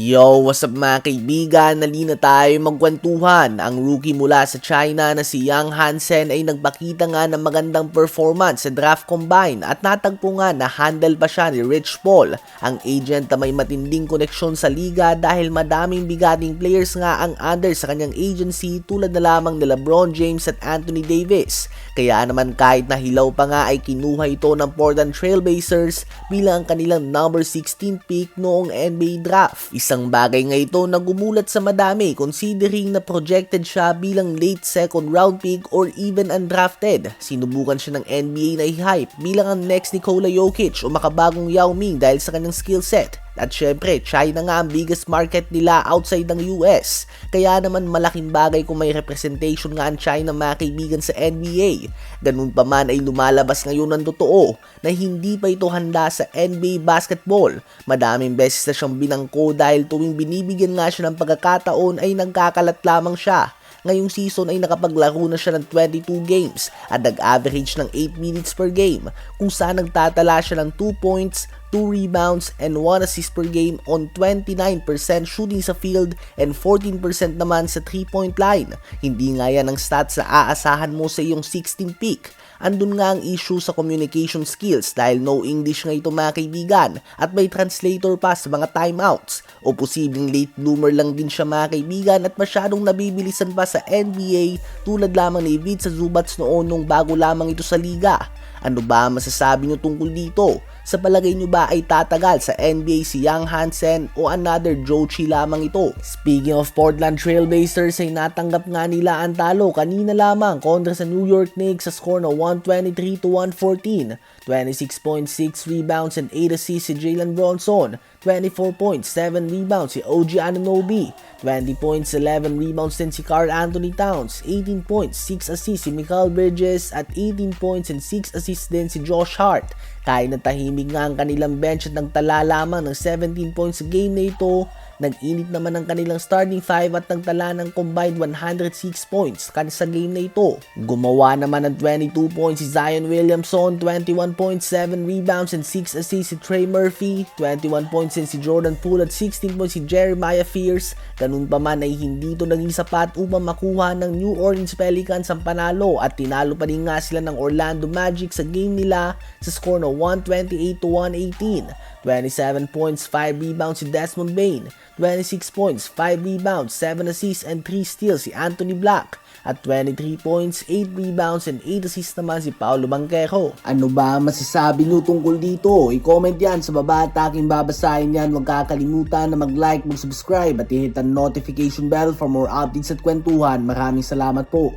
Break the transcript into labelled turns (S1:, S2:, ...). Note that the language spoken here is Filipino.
S1: Yo, what's up mga kaibigan? Nalina tayo magkwentuhan. Ang rookie mula sa China na si Young Hansen ay nagpakita nga ng magandang performance sa draft combine at natagpo nga na handle pa siya ni Rich Paul, ang agent na may matinding koneksyon sa liga dahil madaming bigating players nga ang under sa kanyang agency tulad na lamang ni LeBron James at Anthony Davis. Kaya naman kahit na hilaw pa nga ay kinuha ito ng Portland Trail Blazers bilang ang kanilang number 16 pick noong NBA draft. Isang bagay nga ito na gumulat sa madami considering na projected siya bilang late second round pick or even undrafted. Sinubukan siya ng NBA na i-hype bilang ang next Nikola Jokic o makabagong Yao Ming dahil sa kanyang skill set. At syempre, China nga ang biggest market nila outside ng US. Kaya naman malaking bagay kung may representation nga ang China mga kaibigan sa NBA. Ganun pa man ay lumalabas ngayon ng totoo na hindi pa ito handa sa NBA basketball. Madaming beses na siyang binangko dahil tuwing binibigyan nga siya ng pagkakataon ay nagkakalat lamang siya. Ngayong season ay nakapaglaro na siya ng 22 games at nag-average ng 8 minutes per game kung saan nagtatala siya ng 2 points, 2 rebounds, and 1 assist per game on 29% shooting sa field and 14% naman sa 3-point line. Hindi nga yan ang stats na aasahan mo sa iyong 16 pick. Andun nga ang issue sa communication skills dahil no English nga ito mga kaibigan at may translator pa sa mga timeouts. O posibleng late bloomer lang din siya mga kaibigan at masyadong nabibilisan pa sa NBA tulad lamang ni Ivica Zubats noon nung bago lamang ito sa liga. Ano ba masasabi nyo tungkol dito? Sa palagay nyo ba ay tatagal sa NBA si Young Hansen o another Jochi lamang ito? Speaking of Portland Trail Blazers ay natanggap nga nila ang talo kanina lamang kontra sa New York Knicks sa score na 123-114. 26.6 rebounds and 8 assists si Jalen Bronson. 24.7 rebounds si OG Anunoby. 20 points, 11 rebounds din si Karl Anthony Towns. 18 points, 6 assists si Mikal Bridges at 18 points and 6 assists din si Josh Hart. Kahit na tahimik nga ang kanilang bench at nagtala lamang ng 17 points sa game na ito, nag-init naman ang kanilang starting 5 at nagtala ng combined 106 points sa game na ito. Gumawa naman ng 22 points si Zion Williamson, 21.7 rebounds and 6 assists si Trey Murphy, 21 points din si Jordan Poole at 16 points si Jeremiah Fears. Ganun pa man ay hindi ito naging sapat upang makuha ng New Orleans Pelicans ang panalo at tinalo pa rin nga sila ng Orlando Magic sa game nila sa score na 128-118. 27 points, 5 rebounds si Desmond Bane. 26 points, 5 rebounds, 7 assists and 3 steals si Anthony Black. At 23 points, 8 rebounds and 8 assists naman si Paolo Banchero. Ano ba masasabi nyo tungkol dito? I-comment yan sa baba at aking babasahin yan. Huwag kakalimutan na mag-like, mag-subscribe at i-hit ang notification bell for more updates at kwentuhan. Maraming salamat po.